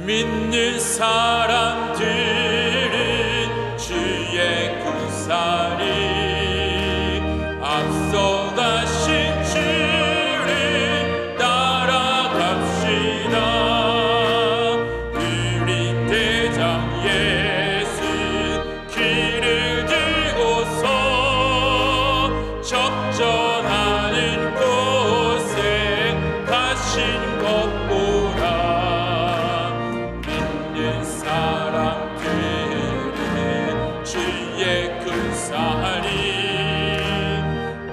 믿는 사람들은 주의 군사를 앞서가신 주를 따라갑시다. 우리 대장 예수 길을 들고서 적전하는 곳에 가신 것 보라. 믿는 사람들은 주의 군사를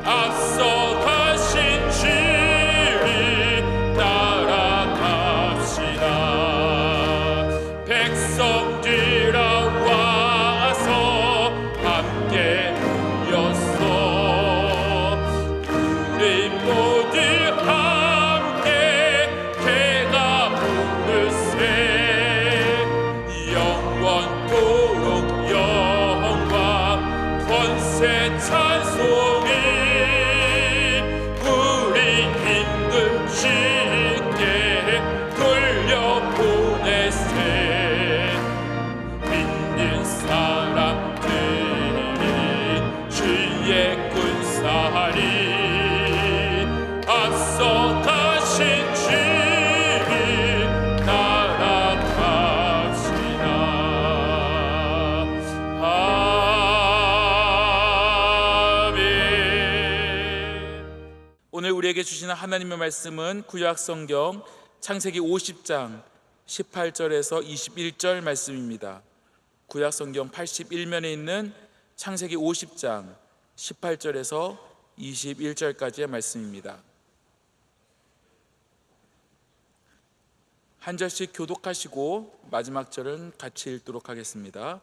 앞서 가신 주를 따라갑시다. 백성들아 와서 함께 모였어. 우리 모두 함께 개가 부르세. 영원토록 영광 권세 찬송이 우리 임금 주께 돌려보내세. 믿는 사람들은 주의 군사를 앞서 가신 주를 따라갑시다. 아멘. 오늘 우리에게 주시는 하나님의 말씀은 구약성경 창세기 50장 18절에서 21절 말씀입니다. 구약성경 81면에 있는 창세기 50장 18절에서 21절까지의 말씀입니다. 한 절씩 교독하시고 마지막 절은 같이 읽도록 하겠습니다.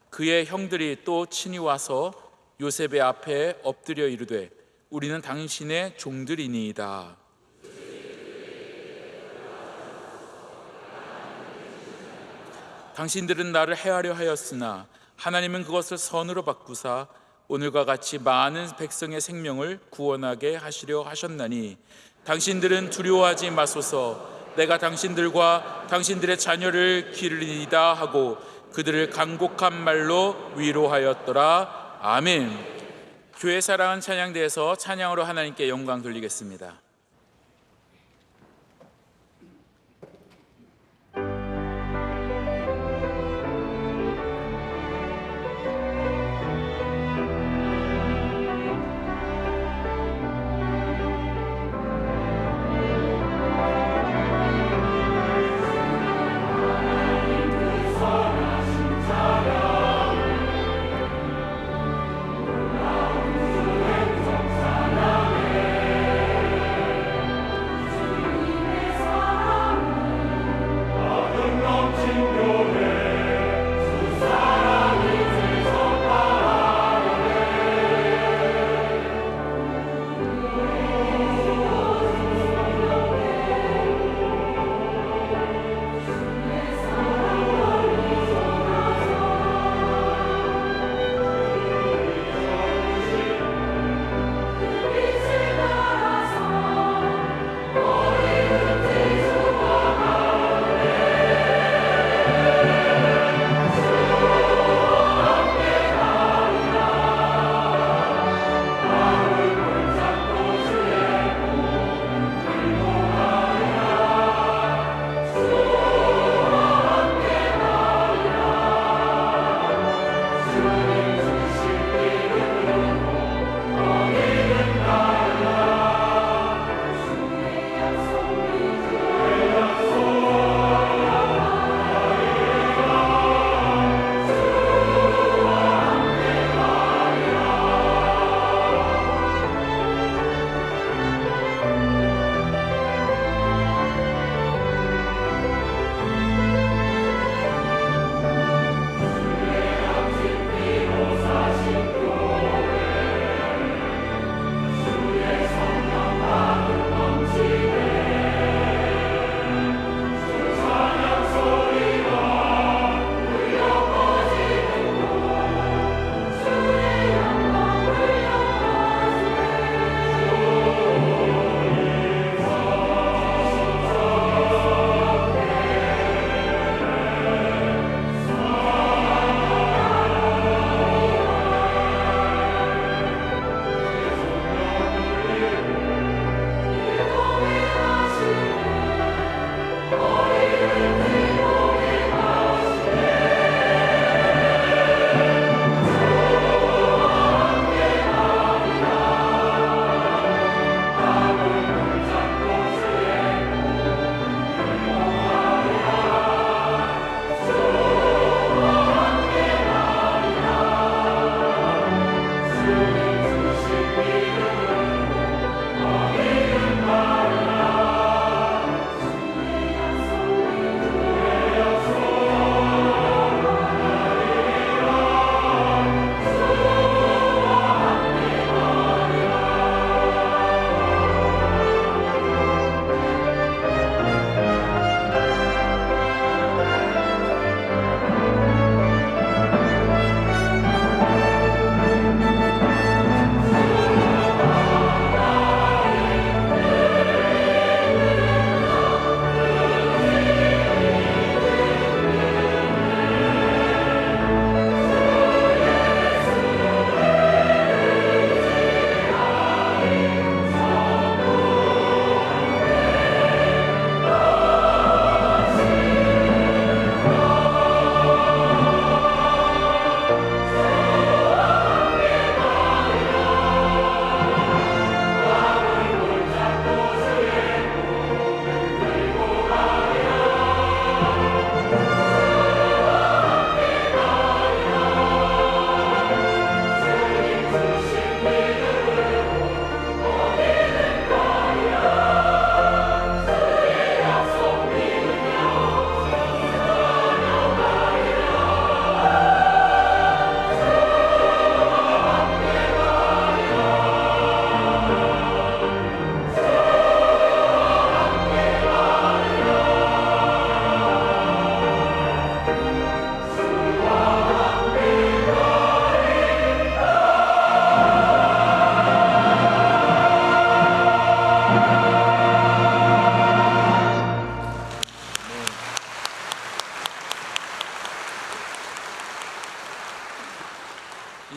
그의 형들이 또 친히 와서 요셉의 앞에 엎드려 이르되 우리는 당신의 종들이니이다. 당신들은 나를 해하려 하였으나 하나님은 그것을 선으로 바꾸사 오늘과 같이 많은 백성의 생명을 구원하게 하시려 하셨나니 당신들은 두려워하지 마소서. 내가 당신들과 당신들의 자녀를 기르리이다 하고 그들을 간곡한 말로 위로하였더라. 아멘. 교회 사랑은 찬양대에서 찬양으로 하나님께 영광 돌리겠습니다.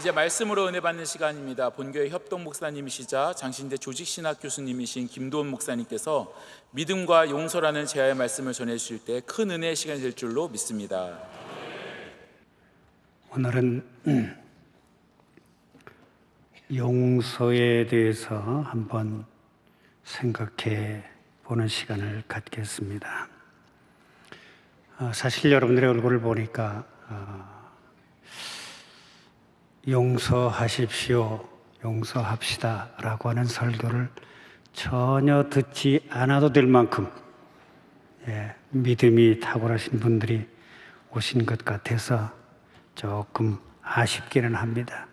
이제 말씀으로 은혜 받는 시간입니다. 본교회 협동 목사님이시자 장신대 조직신학 교수님이신 김도원 목사님께서 믿음과 용서라는 제야의 말씀을 전해주실 때 큰 은혜의 시간이 될 줄로 믿습니다. 오늘은 용서에 대해서 한번 생각해 보는 시간을 갖겠습니다. 사실 여러분들의 얼굴을 보니까 용서하십시오, 용서합시다 라고 하는 설교를 전혀 듣지 않아도 될 만큼 믿음이 탁월하신 분들이 오신 것 같아서 조금 아쉽기는 합니다.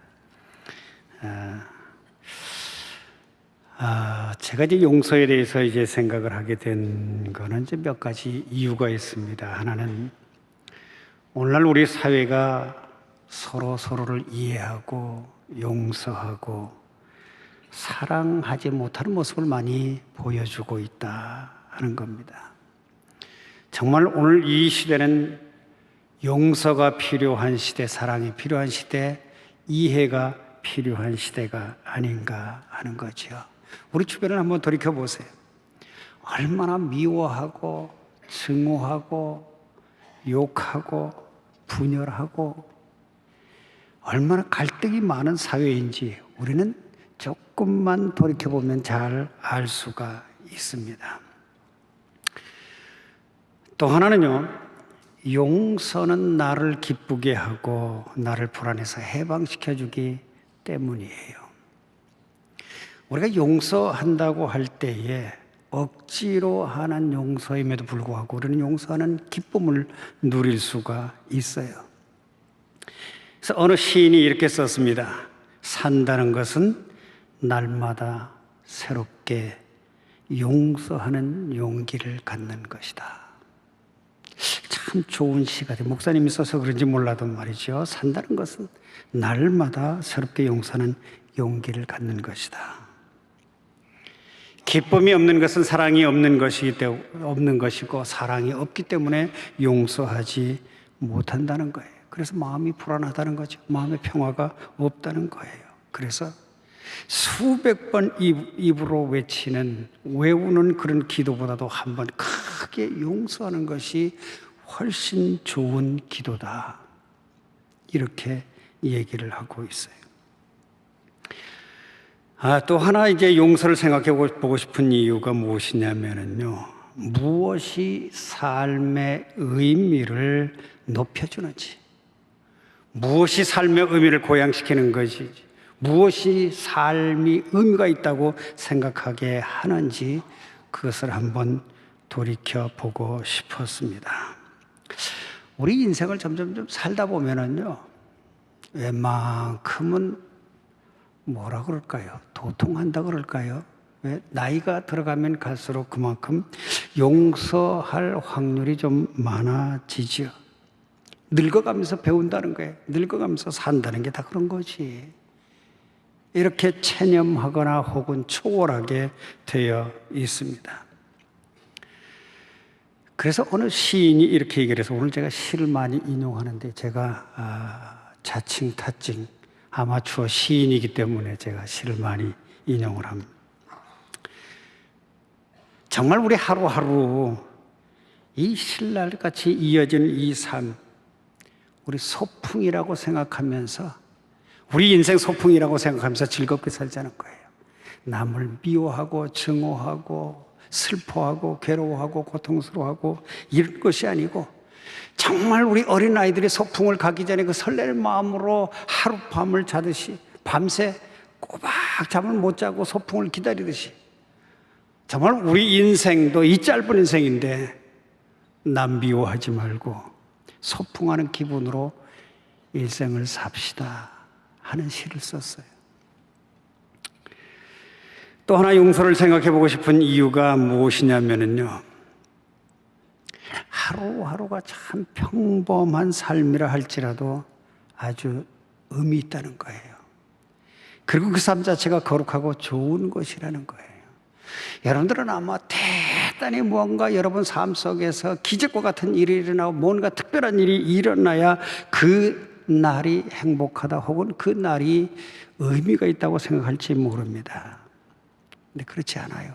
제가 이제 용서에 대해서 이제 생각을 하게 된 거는 이제 몇 가지 이유가 있습니다. 하나는 오늘날 우리 사회가 서로를 이해하고 용서하고 사랑하지 못하는 모습을 많이 보여주고 있다 하는 겁니다. 정말 오늘 이 시대는 용서가 필요한 시대, 사랑이 필요한 시대, 이해가 필요한 시대가 아닌가 하는 거죠. 우리 주변을 한번 돌이켜보세요. 얼마나 미워하고 증오하고 욕하고 분열하고 얼마나 갈등이 많은 사회인지 우리는 조금만 돌이켜보면 잘 알 수가 있습니다. 또 하나는요, 용서는 나를 기쁘게 하고 나를 불안해서 해방시켜주기 때문이에요. 우리가 용서한다고 할 때에 억지로 하는 용서임에도 불구하고 우리는 용서하는 기쁨을 누릴 수가 있어요. 그래서 어느 시인이 이렇게 썼습니다. 산다는 것은 날마다 새롭게 용서하는 용기를 갖는 것이다. 참 좋은 시 같아요. 목사님이 써서 그런지 몰라도 말이죠. 산다는 것은 날마다 새롭게 용서하는 용기를 갖는 것이다. 기쁨이 없는 것은 사랑이 없는 것이고 사랑이 없기 때문에 용서하지 못한다는 거예요. 그래서 마음이 불안하다는 거죠. 마음의 평화가 없다는 거예요. 그래서 수백 번 입으로 외우는 그런 기도보다도 한 번 크게 용서하는 것이 훨씬 좋은 기도다. 이렇게 얘기를 하고 있어요. 또 하나 이제 용서를 생각해 보고 싶은 이유가 무엇이냐면요. 무엇이 삶의 의미를 높여주는지, 무엇이 삶의 의미를 고양시키는 것이, 무엇이 삶이 의미가 있다고 생각하게 하는지 그것을 한번 돌이켜보고 싶었습니다. 우리 인생을 점점 살다 보면은요, 웬만큼은 뭐라 그럴까요? 도통한다 그럴까요? 왜? 나이가 들어가면 갈수록 그만큼 용서할 확률이 좀 많아지죠. 늙어가면서 배운다는 거예요. 늙어가면서 산다는 게 다 그런 거지. 이렇게 체념하거나 혹은 초월하게 되어 있습니다. 그래서 어느 시인이 이렇게 얘기를 해서 오늘 제가 시를 많이 인용하는데 제가 자칭 타칭 아마추어 시인이기 때문에 제가 시를 많이 인용을 합니다. 정말 우리 하루하루 이 신랄같이 이어지는 이 삶, 우리 소풍이라고 생각하면서 우리 인생 소풍이라고 생각하면서 즐겁게 살자는 거예요. 남을 미워하고 증오하고 슬퍼하고 괴로워하고 고통스러워하고 이런 것이 아니고 정말 우리 어린아이들이 소풍을 가기 전에 그 설레는 마음으로 하룻밤을 자듯이 밤새 꼬박 잠을 못 자고 소풍을 기다리듯이 정말 우리 인생도 이 짧은 인생인데 남 미워하지 말고 소풍하는 기분으로 일생을 삽시다 하는 시를 썼어요. 또 하나 용서를 생각해 보고 싶은 이유가 무엇이냐면요, 하루하루가 참 평범한 삶이라 할지라도 아주 의미 있다는 거예요. 그리고 그 삶 자체가 거룩하고 좋은 것이라는 거예요. 여러분들은 아마 대단히 무언가 여러분 삶 속에서 기적과 같은 일이 일어나고 뭔가 특별한 일이 일어나야 그 날이 행복하다 혹은 그 날이 의미가 있다고 생각할지 모릅니다. 근데 그렇지 않아요.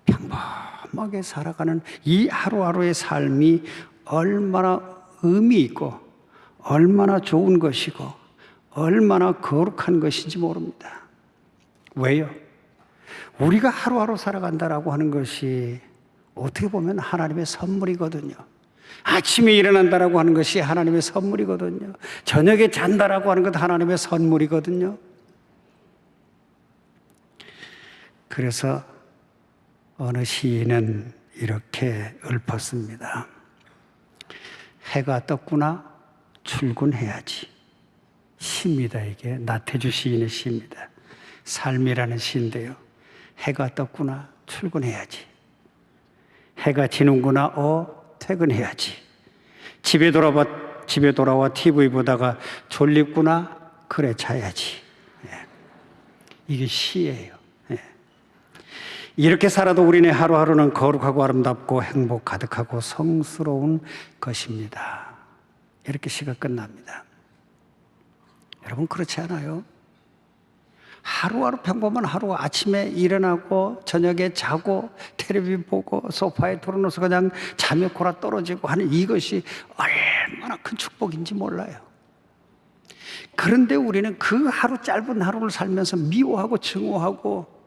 평범하게 살아가는 이 하루하루의 삶이 얼마나 의미 있고 얼마나 좋은 것이고 얼마나 거룩한 것인지 모릅니다. 왜요? 우리가 하루하루 살아간다라고 하는 것이 어떻게 보면 하나님의 선물이거든요. 아침에 일어난다라고 하는 것이 하나님의 선물이거든요. 저녁에 잔다라고 하는 것도 하나님의 선물이거든요. 그래서 어느 시인은 이렇게 읊었습니다. 해가 떴구나 출근해야지. 시입니다. 이게 나태주 시인의 시입니다. 삶이라는 시인데요. 해가 떴구나 출근해야지. 해가 지는구나 퇴근해야지. 집에 돌아와 TV 보다가 졸립구나 그래 자야지. 이게 시예요. 이렇게 살아도 우리네 하루하루는 거룩하고 아름답고 행복 가득하고 성스러운 것입니다. 이렇게 시가 끝납니다. 여러분 그렇지 않아요? 하루하루 평범한 하루 아침에 일어나고 저녁에 자고 텔레비 보고 소파에 돌아누워서 그냥 잠에 골아 떨어지고 하는 이것이 얼마나 큰 축복인지 몰라요. 그런데 우리는 그 하루 짧은 하루를 살면서 미워하고 증오하고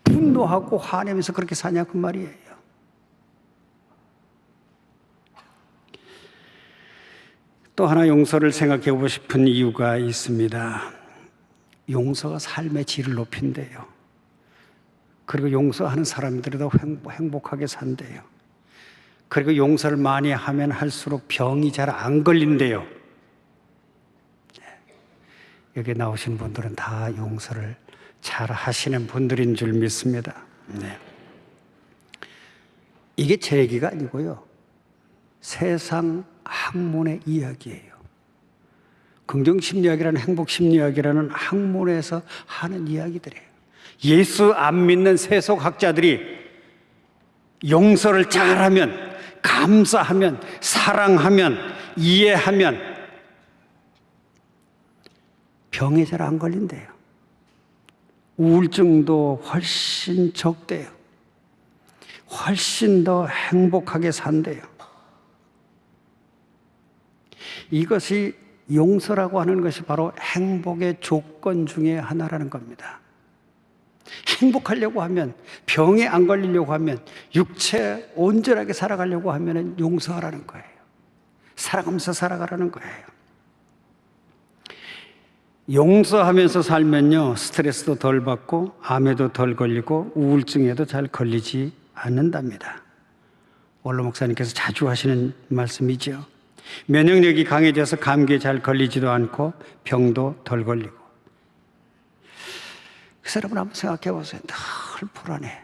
분노하고 화내면서 그렇게 사냐 그 말이에요. 또 하나 용서를 생각해 보고 싶은 이유가 있습니다. 용서가 삶의 질을 높인대요. 그리고 용서하는 사람들이 더 행복하게 산대요. 그리고 용서를 많이 하면 할수록 병이 잘 안 걸린대요. 여기 나오신 분들은 다 용서를 잘 하시는 분들인 줄 믿습니다. 네. 이게 제 얘기가 아니고요. 세상 학문의 이야기예요. 긍정심리학이라는 행복심리학이라는 학문에서 하는 이야기들이에요. 예수 안 믿는 세속학자들이 용서를 잘하면, 감사하면, 사랑하면, 이해하면 병에 잘 안 걸린대요. 우울증도 훨씬 적대요. 훨씬 더 행복하게 산대요. 이것이 용서라고 하는 것이 바로 행복의 조건 중에 하나라는 겁니다. 행복하려고 하면, 병에 안 걸리려고 하면, 육체 온전하게 살아가려고 하면 용서하라는 거예요. 살아가면서 살아가라는 거예요. 용서하면서 살면요, 스트레스도 덜 받고 암에도 덜 걸리고 우울증에도 잘 걸리지 않는답니다. 원로 목사님께서 자주 하시는 말씀이죠. 면역력이 강해져서 감기에 잘 걸리지도 않고 병도 덜 걸리고. 그래서 여러분 한번 생각해 보세요. 늘 불안해.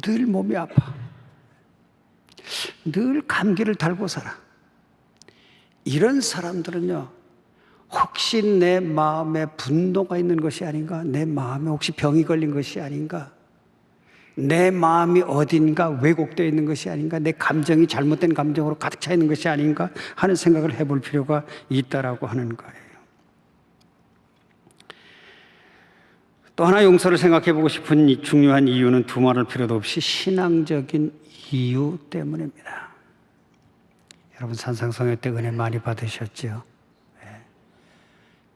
늘 몸이 아파. 늘 감기를 달고 살아. 이런 사람들은요, 혹시 내 마음에 분노가 있는 것이 아닌가? 내 마음에 혹시 병이 걸린 것이 아닌가? 내 마음이 어딘가 왜곡되어 있는 것이 아닌가? 내 감정이 잘못된 감정으로 가득 차 있는 것이 아닌가? 하는 생각을 해볼 필요가 있다라고 하는 거예요. 또 하나 용서를 생각해 보고 싶은 이 중요한 이유는 두말할 필요도 없이 신앙적인 이유 때문입니다. 여러분 산상성회 때 은혜 많이 받으셨죠? 네.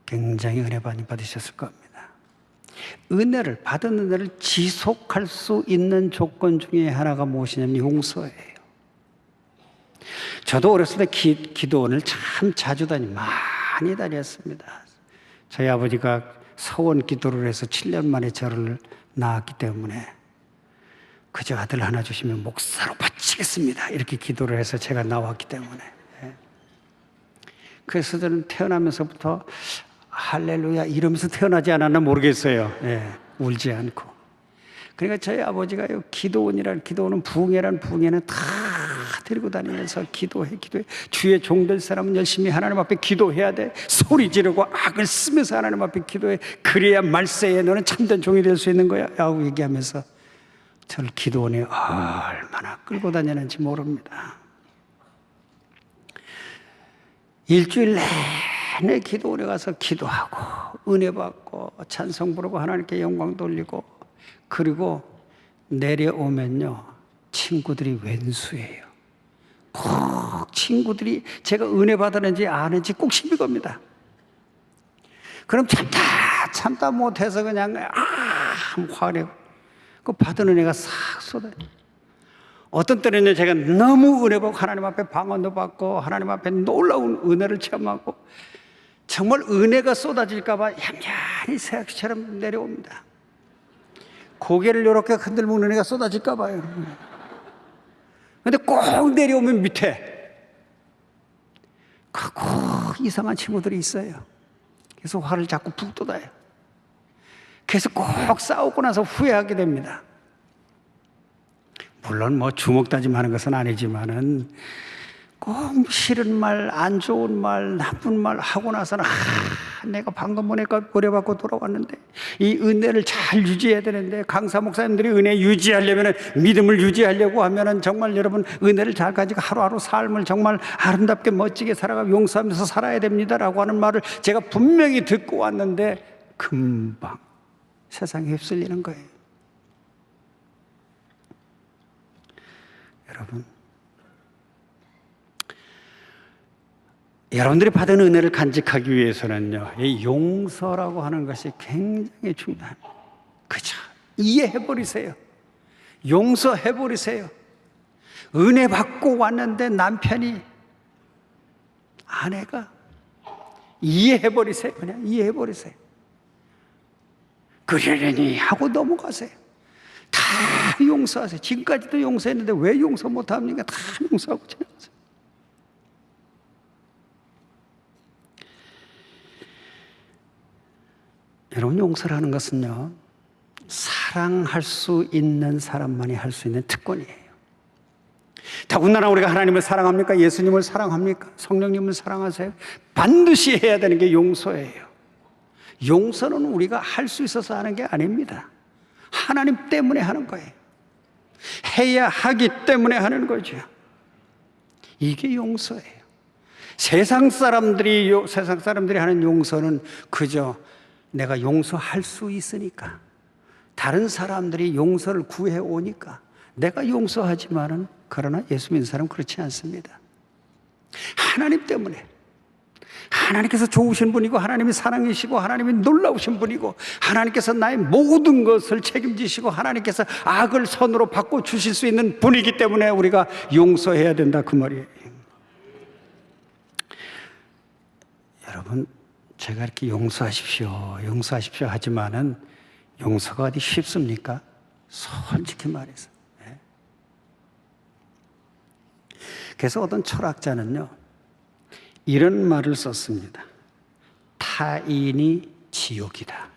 굉장히 은혜 많이 받으셨을 겁니다. 받은 은혜를 지속할 수 있는 조건 중에 하나가 무엇이냐면 용서예요. 저도 어렸을 때 기도원을 참 자주 많이 다녔습니다. 저희 아버지가 서원 기도를 해서 7년 만에 저를 낳았기 때문에 그저 아들 하나 주시면 목사로 바치겠습니다. 이렇게 기도를 해서 제가 나왔기 때문에. 그래서 저는 태어나면서부터 할렐루야 이러면서 태어나지 않았나 모르겠어요. 울지 않고. 그러니까 저희 아버지가요, 기도원은 부흥회는 다 데리고 다니면서 기도해. 주의 종될 사람은 열심히 하나님 앞에 기도해야 돼. 소리 지르고 악을 쓰면서 하나님 앞에 기도해. 그래야 말세에 너는 참된 종이 될 수 있는 거야. 라고 얘기하면서 저를 기도원에 얼마나 끌고 다녔는지 모릅니다. 일주일 내내 기도원에 가서 기도하고 은혜 받고 찬송 부르고 하나님께 영광 돌리고, 그리고 내려오면요 친구들이 웬수예요. 꼭 친구들이 제가 은혜 받았는지 아는지 꼭 시비 겁니다. 그럼 참다 못해서 그냥 화내고 그 받은 은혜가 싹 쏟아요. 어떤 때는요 제가 너무 은혜 받고 하나님 앞에 방언도 받고 하나님 앞에 놀라운 은혜를 체험하고 정말 은혜가 쏟아질까 봐 얌전히 새약처럼 내려옵니다. 고개를 이렇게 흔들면 은혜가 쏟아질까 봐요. 근데 꼭 내려오면 밑에 꼭 이상한 친구들이 있어요. 그래서 화를 자꾸 푹 돋아요. 그래서 꼭 싸우고 나서 후회하게 됩니다. 물론 뭐 주먹 다짐하는 것은 아니지만은 꼭 싫은 말, 안 좋은 말, 나쁜 말 하고 나서는 내가 방금 은혜 받고 돌아왔는데 이 은혜를 잘 유지해야 되는데, 강사 목사님들이 은혜 유지하려면, 믿음을 유지하려고 하면은 정말 여러분 은혜를 잘 가지고 하루하루 삶을 정말 아름답게 멋지게 살아가고 용서하면서 살아야 됩니다라고 하는 말을 제가 분명히 듣고 왔는데 금방 세상에 휩쓸리는 거예요. 여러분들이 받은 은혜를 간직하기 위해서는요, 이 용서라고 하는 것이 굉장히 중요합니다. 그죠? 이해해버리세요. 용서해버리세요. 은혜 받고 왔는데 남편이, 아내가 이해해버리세요. 그냥 이해해버리세요. 그러려니 하고 넘어가세요. 다 용서하세요. 지금까지도 용서했는데 왜 용서 못합니까? 다 용서하고 지나가세요. 여러분, 용서라는 것은요, 사랑할 수 있는 사람만이 할 수 있는 특권이에요. 더군다나 우리가 하나님을 사랑합니까? 예수님을 사랑합니까? 성령님을 사랑하세요? 반드시 해야 되는 게 용서예요. 용서는 우리가 할 수 있어서 하는 게 아닙니다. 하나님 때문에 하는 거예요. 해야 하기 때문에 하는 거죠. 이게 용서예요. 세상 사람들이 하는 용서는 그저 내가 용서할 수 있으니까, 다른 사람들이 용서를 구해 오니까 내가 용서하지만은, 그러나 예수 믿는 사람은 그렇지 않습니다. 하나님 때문에, 하나님께서 좋으신 분이고 하나님이 사랑이시고 하나님이 놀라우신 분이고 하나님께서 나의 모든 것을 책임지시고 하나님께서 악을 선으로 바꿔주실 수 있는 분이기 때문에 우리가 용서해야 된다, 그 말이에요. 여러분, 제가 이렇게 용서하십시오 하지만은 용서가 어디 쉽습니까? 솔직히 말해서. 그래서 어떤 철학자는요, 이런 말을 썼습니다. 타인이 지옥이다.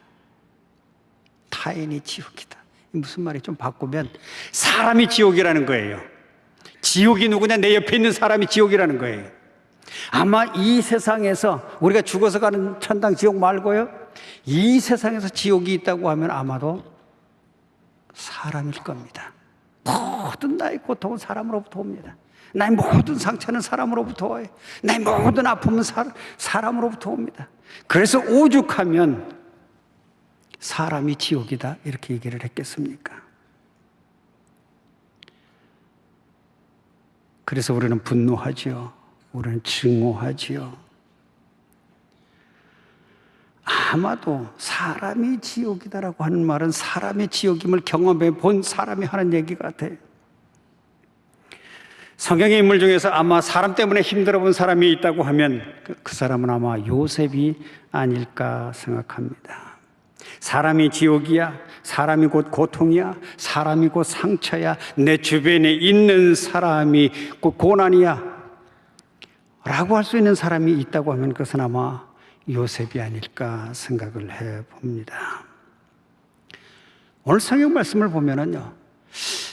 타인이 지옥이다. 무슨 말이 좀 바꾸면 사람이 지옥이라는 거예요. 지옥이 누구냐? 내 옆에 있는 사람이 지옥이라는 거예요. 아마 이 세상에서 우리가 죽어서 가는 천당 지옥 말고요, 이 세상에서 지옥이 있다고 하면 아마도 사람일 겁니다. 모든 나의 고통은 사람으로부터 옵니다. 나의 모든 상처는 사람으로부터 와요. 나의 모든 아픔은 사람으로부터 옵니다. 그래서 오죽하면 사람이 지옥이다 이렇게 얘기를 했겠습니까? 그래서 우리는 분노하지요. 우리는 증오하지요. 아마도 사람이 지옥이다라고 하는 말은 사람의 지옥임을 경험해 본 사람이 하는 얘기 같아요. 성경의 인물 중에서 아마 사람 때문에 힘들어 본 사람이 있다고 하면 그 사람은 아마 요셉이 아닐까 생각합니다. 사람이 지옥이야, 사람이 곧 고통이야, 사람이 곧 상처야, 내 주변에 있는 사람이 곧 고난이야 라고 할 수 있는 사람이 있다고 하면 그것은 아마 요셉이 아닐까 생각을 해봅니다. 오늘 성경 말씀을 보면은요,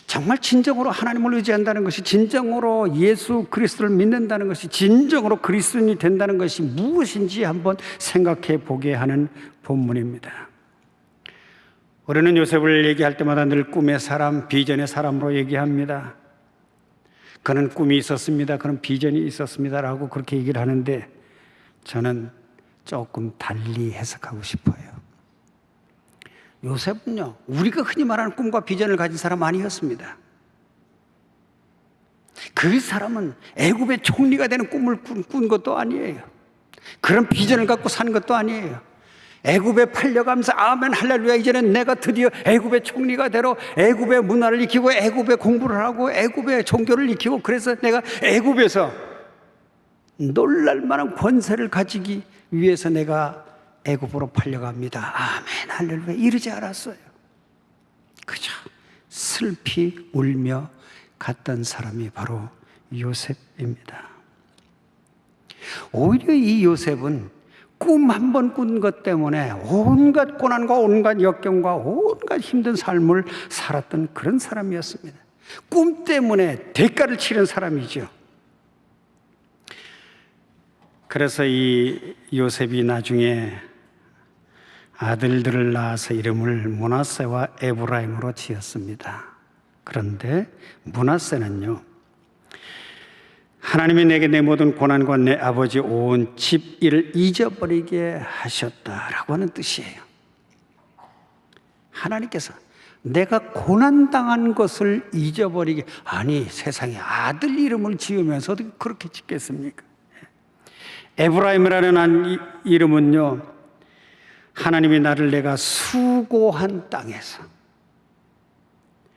정말 진정으로 하나님을 의지한다는 것이, 진정으로 예수 그리스도를 믿는다는 것이, 진정으로 그리스도인이 된다는 것이 무엇인지 한번 생각해 보게 하는 본문입니다. 우리는 요셉을 얘기할 때마다 늘 꿈의 사람, 비전의 사람으로 얘기합니다. 그는 꿈이 있었습니다. 그는 비전이 있었습니다. 라고 그렇게 얘기를 하는데, 저는 조금 달리 해석하고 싶어요. 요셉은요, 우리가 흔히 말하는 꿈과 비전을 가진 사람 아니었습니다. 그 사람은 애굽의 총리가 되는 꿈을 꾼 것도 아니에요. 그런 비전을 갖고 산 것도 아니에요. 애굽에 팔려가면서 아멘 할렐루야, 이제는 내가 드디어 애굽의 총리가 되러 애굽의 문화를 익히고 애굽의 공부를 하고 애굽의 종교를 익히고, 그래서 내가 애굽에서 놀랄만한 권세를 가지기 위해서 내가 애굽으로 팔려갑니다. 아멘 할렐루야 이러지 않았어요. 그저 슬피 울며 갔던 사람이 바로 요셉입니다. 오히려 이 요셉은 꿈 한 번 꾼 것 때문에 온갖 고난과 온갖 역경과 온갖 힘든 삶을 살았던 그런 사람이었습니다. 꿈 때문에 대가를 치른 사람이죠. 그래서 이 요셉이 나중에 아들들을 낳아서 이름을 므낫세와 에브라임으로 지었습니다. 그런데 므낫세는요, 하나님이 내게 내 모든 고난과 내 아버지 온 집 일을 잊어버리게 하셨다라고 하는 뜻이에요. 하나님께서 내가 고난당한 것을 잊어버리게, 아니 세상에 아들 이름을 지으면서 어떻게 그렇게 짓겠습니까? 에브라임이라는 이름은요, 하나님이 나를 내가 수고한 땅에서,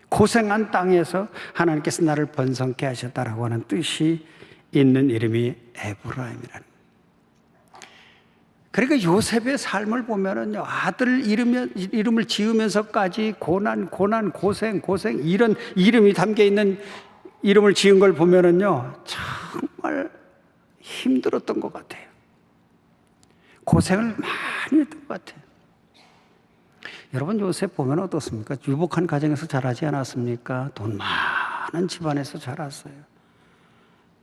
고생한 땅에서 하나님께서 나를 번성케 하셨다라고 하는 뜻이 있는 이름이 에브라임이라는. 그러니까 요셉의 삶을 보면은요, 아들 이름을 지으면서까지 고난, 고생 이런 이름이 담겨 있는 이름을 지은 걸 보면은요, 정말 힘들었던 것 같아요. 고생을 많이 했던 것 같아요. 여러분, 요셉 보면 어떻습니까? 유복한 가정에서 자라지 않았습니까? 돈 많은 집안에서 자랐어요.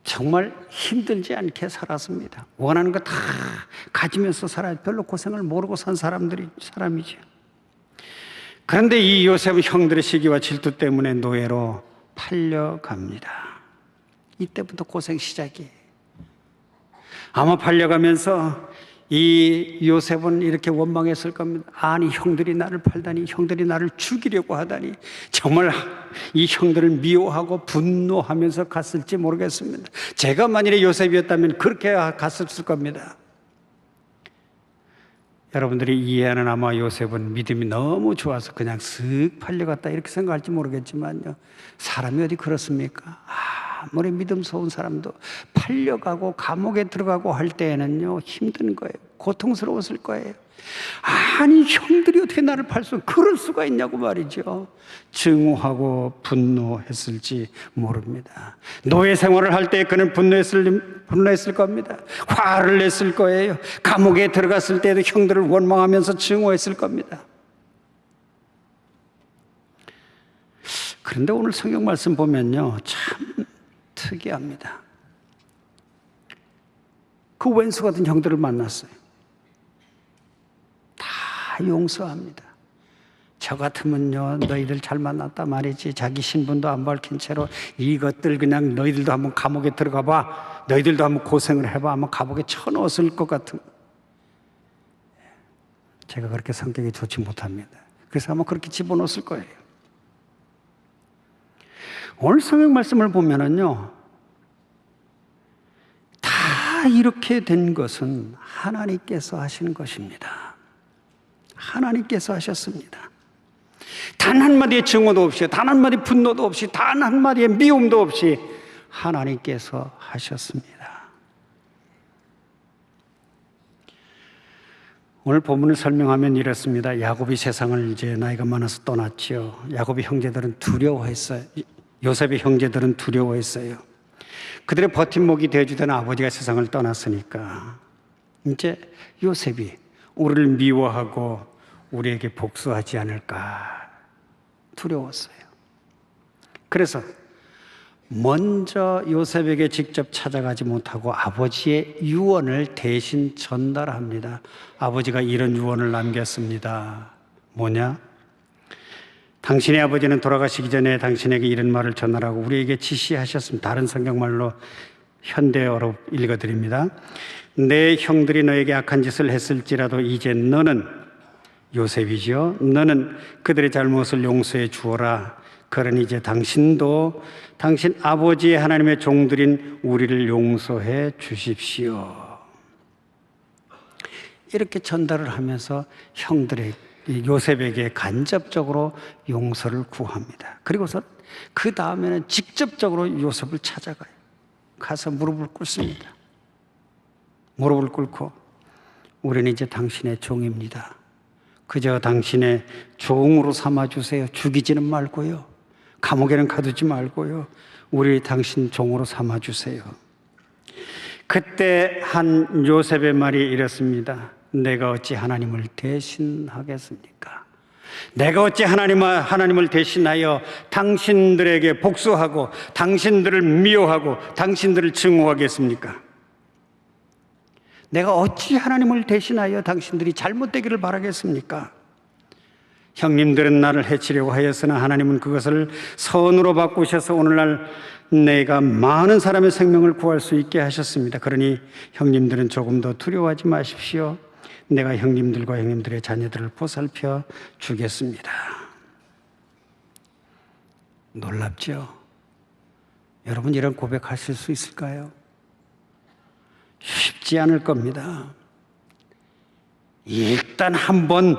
정말 힘들지 않게 살았습니다. 원하는 거 다 가지면서 살아요. 별로 고생을 모르고 산 사람이죠. 그런데 이 요셉은 형들의 시기와 질투 때문에 노예로 팔려갑니다. 이때부터 고생 시작이에요. 아마 팔려가면서 이 요셉은 이렇게 원망했을 겁니다. 아니, 형들이 나를 팔다니, 형들이 나를 죽이려고 하다니, 정말 이 형들을 미워하고 분노하면서 갔을지 모르겠습니다. 제가 만일에 요셉이었다면 그렇게 갔을 겁니다. 여러분들이 이해하는 아마 요셉은 믿음이 너무 좋아서 그냥 쓱 팔려갔다 이렇게 생각할지 모르겠지만요, 사람이 어디 그렇습니까? 아무리 믿음스러운 사람도 팔려가고 감옥에 들어가고 할 때에는요, 힘든 거예요. 고통스러웠을 거예요. 아니, 형들이 어떻게 나를 팔 수, 그럴 수가 있냐고 말이죠. 증오하고 분노했을지 모릅니다. 노예 생활을 할 때 그는 분노했을 겁니다. 화를 냈을 거예요. 감옥에 들어갔을 때도 형들을 원망하면서 증오했을 겁니다. 그런데 오늘 성경 말씀 보면요, 참 특이합니다. 그 왼수 같은 형들을 만났어요. 다 용서합니다. 저 같으면요, 너희들 잘 만났다 말이지, 자기 신분도 안 밝힌 채로 이것들 그냥 너희들도 한번 감옥에 들어가 봐, 너희들도 한번 고생을 해봐, 아마 감옥에 쳐넣었을 것 같은. 제가 그렇게 성격이 좋지 못합니다. 그래서 아마 그렇게 집어넣었을 거예요. 오늘 성경 말씀을 보면은요, 다 이렇게 된 것은 하나님께서 하신 것입니다. 하나님께서 하셨습니다. 단 한마디의 증오도 없이, 단 한마디 분노도 없이, 단 한마디의 미움도 없이 하나님께서 하셨습니다. 오늘 본문을 설명하면 이렇습니다. 야곱이 세상을 이제 나이가 많아서 떠났죠. 야곱의 형제들은 두려워했어요. 요셉의 형제들은 두려워했어요. 그들의 버팀목이 되어주던 아버지가 세상을 떠났으니까 이제 요셉이 우리를 미워하고 우리에게 복수하지 않을까 두려웠어요. 그래서 먼저 요셉에게 직접 찾아가지 못하고 아버지의 유언을 대신 전달합니다. 아버지가 이런 유언을 남겼습니다. 뭐냐? 당신의 아버지는 돌아가시기 전에 당신에게 이런 말을 전하라고 우리에게 지시하셨습니다. 다른 성경말로 현대어로 읽어드립니다. 내 형들이 너에게 악한 짓을 했을지라도 이제 너는, 요셉이죠, 너는 그들의 잘못을 용서해 주어라. 그러니 이제 당신도 당신 아버지의 하나님의 종들인 우리를 용서해 주십시오. 이렇게 전달을 하면서 형들의 요셉에게 간접적으로 용서를 구합니다. 그리고서 그 다음에는 직접적으로 요셉을 찾아가요. 가서 무릎을 꿇습니다. 무릎을 꿇고 우리는 이제 당신의 종입니다. 그저 당신의 종으로 삼아주세요. 죽이지는 말고요. 감옥에는 가두지 말고요. 우리 당신 종으로 삼아주세요. 그때 한 요셉의 말이 이렇습니다. 내가 어찌 하나님을 대신하겠습니까? 내가 어찌 하나님을 대신하여 당신들에게 복수하고 당신들을 미워하고 당신들을 증오하겠습니까? 내가 어찌 하나님을 대신하여 당신들이 잘못되기를 바라겠습니까? 형님들은 나를 해치려고 하였으나 하나님은 그것을 선으로 바꾸셔서 오늘날 내가 많은 사람의 생명을 구할 수 있게 하셨습니다. 그러니 형님들은 조금 더 두려워하지 마십시오. 내가 형님들과 형님들의 자녀들을 보살펴 주겠습니다. 놀랍죠? 여러분, 이런 고백하실 수 있을까요? 쉽지 않을 겁니다. 일단 한번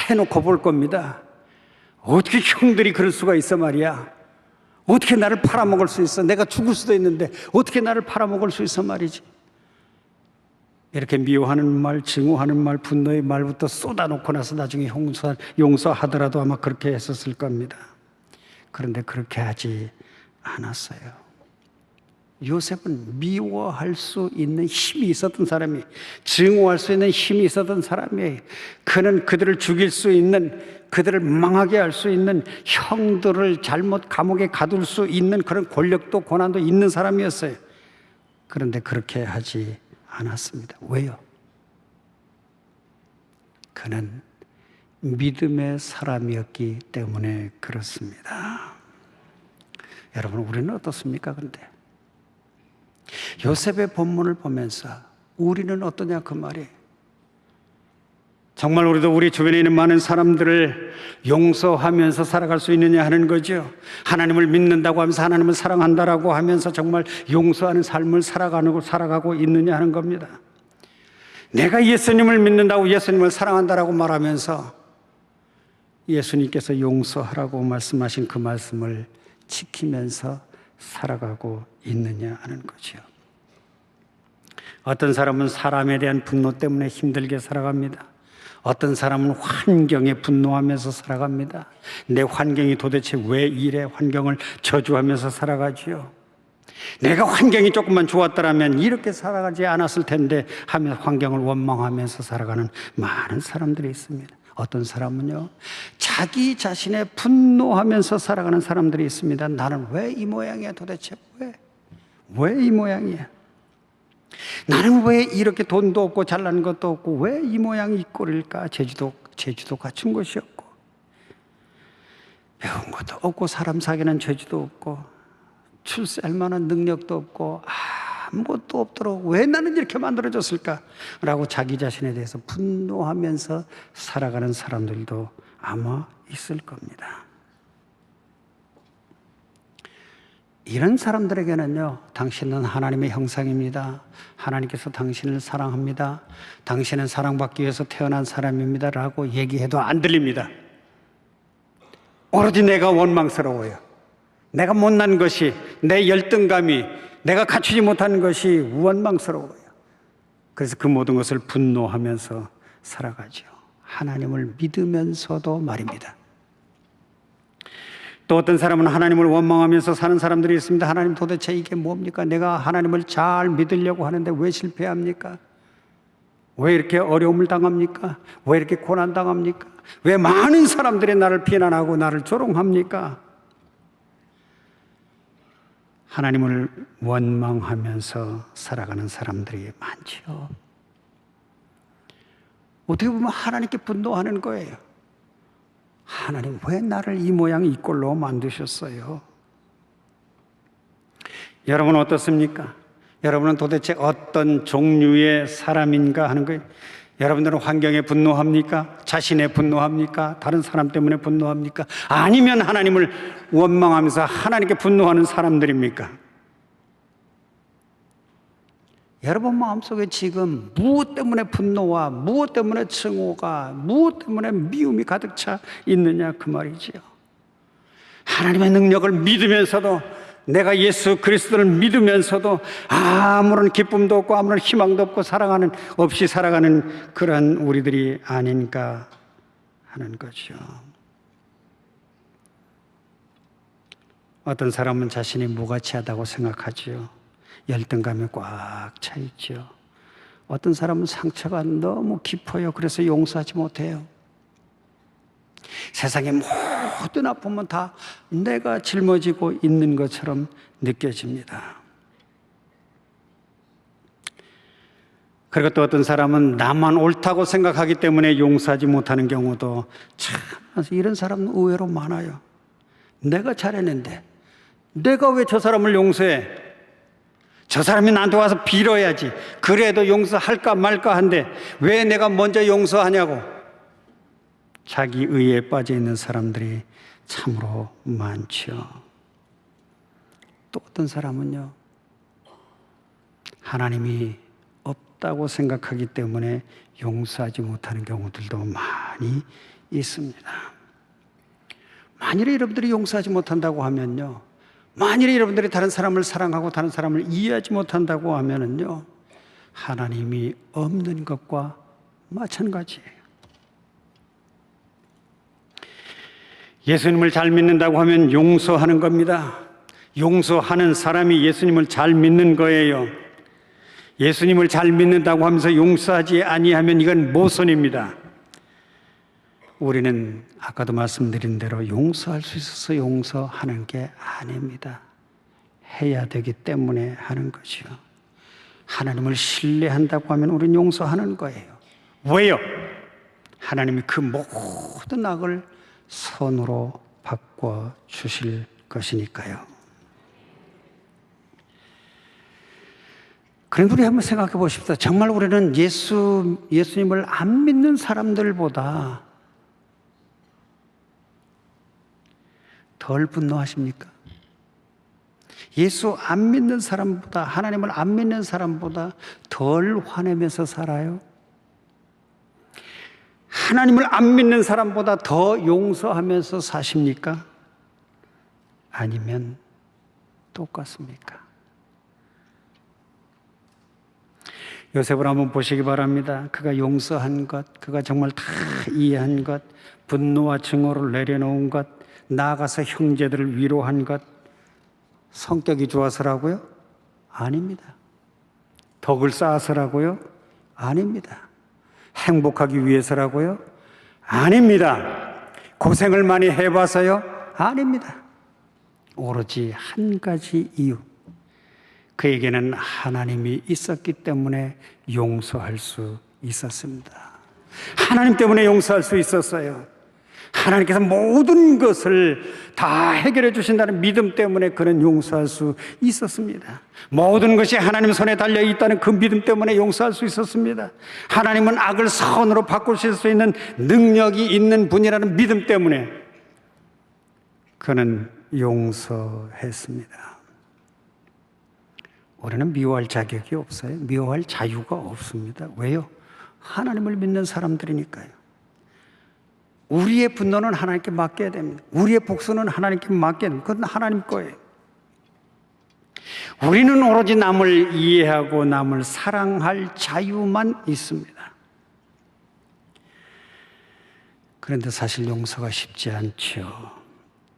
해놓고 볼 겁니다. 어떻게 형들이 그럴 수가 있어 말이야. 어떻게 나를 팔아먹을 수 있어. 내가 죽을 수도 있는데 어떻게 나를 팔아먹을 수 있어 말이지. 이렇게 미워하는 말, 증오하는 말, 분노의 말부터 쏟아놓고 나서 나중에 용서하더라도 아마 그렇게 했었을 겁니다. 그런데 그렇게 하지 않았어요. 요셉은 미워할 수 있는 힘이 있었던 사람이, 증오할 수 있는 힘이 있었던 사람이, 그는 그들을 죽일 수 있는, 그들을 망하게 할 수 있는, 형들을 잘못 감옥에 가둘 수 있는 그런 권력도 고난도 있는 사람이었어요. 그런데 그렇게 하지 않았습니다. 왜요? 그는 믿음의 사람이었기 때문에 그렇습니다. 여러분, 우리는 어떻습니까? 근데 요셉의 본문을 보면서 우리는 어떠냐 그 말이. 정말 우리도 우리 주변에 있는 많은 사람들을 용서하면서 살아갈 수 있느냐 하는 거죠. 하나님을 믿는다고 하면서 하나님을 사랑한다라고 하면서 정말 용서하는 삶을 살아가고 있느냐 하는 겁니다. 내가 예수님을 믿는다고 예수님을 사랑한다라고 말하면서 예수님께서 용서하라고 말씀하신 그 말씀을 지키면서 살아가고 있느냐 하는 거죠. 어떤 사람은 사람에 대한 분노 때문에 힘들게 살아갑니다. 어떤 사람은 환경에 분노하면서 살아갑니다. 내 환경이 도대체 왜 이래? 환경을 저주하면서 살아가지요. 내가 환경이 조금만 좋았더라면 이렇게 살아가지 않았을 텐데 하며 환경을 원망하면서 살아가는 많은 사람들이 있습니다. 어떤 사람은요, 자기 자신에 분노하면서 살아가는 사람들이 있습니다. 나는 왜 이 모양이야 도대체? 왜 이 모양이야? 나는 왜 이렇게 돈도 없고 잘난 것도 없고 왜 이 모양이 이 꼴일까? 제주도 갖춘 것이 없고 배운 것도 없고 사람 사귀는 재주도 없고 출세할 만한 능력도 없고 아무것도 없도록 왜 나는 이렇게 만들어졌을까? 라고 자기 자신에 대해서 분노하면서 살아가는 사람들도 아마 있을 겁니다. 이런 사람들에게는요, 당신은 하나님의 형상입니다. 하나님께서 당신을 사랑합니다. 당신은 사랑받기 위해서 태어난 사람입니다. 라고 얘기해도 안 들립니다. 오로지 내가 원망스러워요. 내가 못난 것이, 내 열등감이, 내가 갖추지 못하는 것이 원망스러워요. 그래서 그 모든 것을 분노하면서 살아가죠. 하나님을 믿으면서도 말입니다. 또 어떤 사람은 하나님을 원망하면서 사는 사람들이 있습니다. 하나님 도대체 이게 뭡니까? 내가 하나님을 잘 믿으려고 하는데 왜 실패합니까? 왜 이렇게 어려움을 당합니까? 왜 이렇게 고난 당합니까? 왜 많은 사람들이 나를 비난하고 나를 조롱합니까? 하나님을 원망하면서 살아가는 사람들이 많죠. 어떻게 보면 하나님께 분노하는 거예요. 하나님, 왜 나를 이 모양 이 꼴로 만드셨어요? 여러분 어떻습니까? 여러분은 도대체 어떤 종류의 사람인가 하는 거예요. 여러분들은 환경에 분노합니까? 자신에 분노합니까? 다른 사람 때문에 분노합니까? 아니면 하나님을 원망하면서 하나님께 분노하는 사람들입니까? 여러분 마음속에 지금 무엇 때문에 분노와 무엇 때문에 증오가 무엇 때문에 미움이 가득 차 있느냐 그 말이지요. 하나님의 능력을 믿으면서도 내가 예수 그리스도를 믿으면서도 아무런 기쁨도 없고 아무런 희망도 없고 없이 살아가는 그러한 우리들이 아닌가 하는 거죠. 어떤 사람은 자신이 무가치하다고 생각하지요. 열등감이 꽉 차 있죠. 어떤 사람은 상처가 너무 깊어요. 그래서 용서하지 못해요. 세상의 모든 아픔은 다 내가 짊어지고 있는 것처럼 느껴집니다. 그리고 또 어떤 사람은 나만 옳다고 생각하기 때문에 용서하지 못하는 경우도 참 이런 사람은 의외로 많아요. 내가 잘했는데 내가 왜 저 사람을 용서해? 저 사람이 나한테 와서 빌어야지. 그래도 용서할까 말까 한데 왜 내가 먼저 용서하냐고. 자기 의에 빠져 있는 사람들이 참으로 많죠. 또 어떤 사람은요, 하나님이 없다고 생각하기 때문에 용서하지 못하는 경우들도 많이 있습니다. 만일에 여러분들이 용서하지 못한다고 하면요, 만일에 여러분들이 다른 사람을 사랑하고 다른 사람을 이해하지 못한다고 하면요, 하나님이 없는 것과 마찬가지예요. 예수님을 잘 믿는다고 하면 용서하는 겁니다. 용서하는 사람이 예수님을 잘 믿는 거예요. 예수님을 잘 믿는다고 하면서 용서하지 아니하면 이건 모순입니다. 우리는 아까도 말씀드린 대로 용서할 수 있어서 용서하는 게 아닙니다. 해야 되기 때문에 하는 거죠. 하나님을 신뢰한다고 하면 우리는 용서하는 거예요. 왜요? 하나님이 그 모든 악을 선으로 바꿔 주실 것이니까요. 그런데 우리 한번 생각해 보십시다. 정말 우리는 예수님을 안 믿는 사람들보다 덜 분노하십니까? 예수 안 믿는 사람보다, 하나님을 안 믿는 사람보다 덜 화내면서 살아요? 하나님을 안 믿는 사람보다 더 용서하면서 사십니까? 아니면 똑같습니까? 요셉을 한번 보시기 바랍니다. 그가 용서한 것, 그가 정말 다 이해한 것, 분노와 증오를 내려놓은 것, 나아가서 형제들을 위로한 것, 성격이 좋아서라고요? 아닙니다. 덕을 쌓아서라고요? 아닙니다. 행복하기 위해서라고요? 아닙니다. 고생을 많이 해봐서요? 아닙니다. 오로지 한 가지 이유. 그에게는 하나님이 있었기 때문에 용서할 수 있었습니다. 하나님 때문에 용서할 수 있었어요. 하나님께서 모든 것을 다 해결해 주신다는 믿음 때문에 그는 용서할 수 있었습니다. 모든 것이 하나님 손에 달려 있다는 그 믿음 때문에 용서할 수 있었습니다. 하나님은 악을 선으로 바꾸실 수 있는 능력이 있는 분이라는 믿음 때문에 그는 용서했습니다. 우리는 미워할 자격이 없어요. 미워할 자유가 없습니다. 왜요? 하나님을 믿는 사람들이니까요. 우리의 분노는 하나님께 맡겨야 됩니다. 우리의 복수는 하나님께 맡겨야 됩니다. 그건 하나님 거예요. 우리는 오로지 남을 이해하고 남을 사랑할 자유만 있습니다. 그런데 사실 용서가 쉽지 않죠.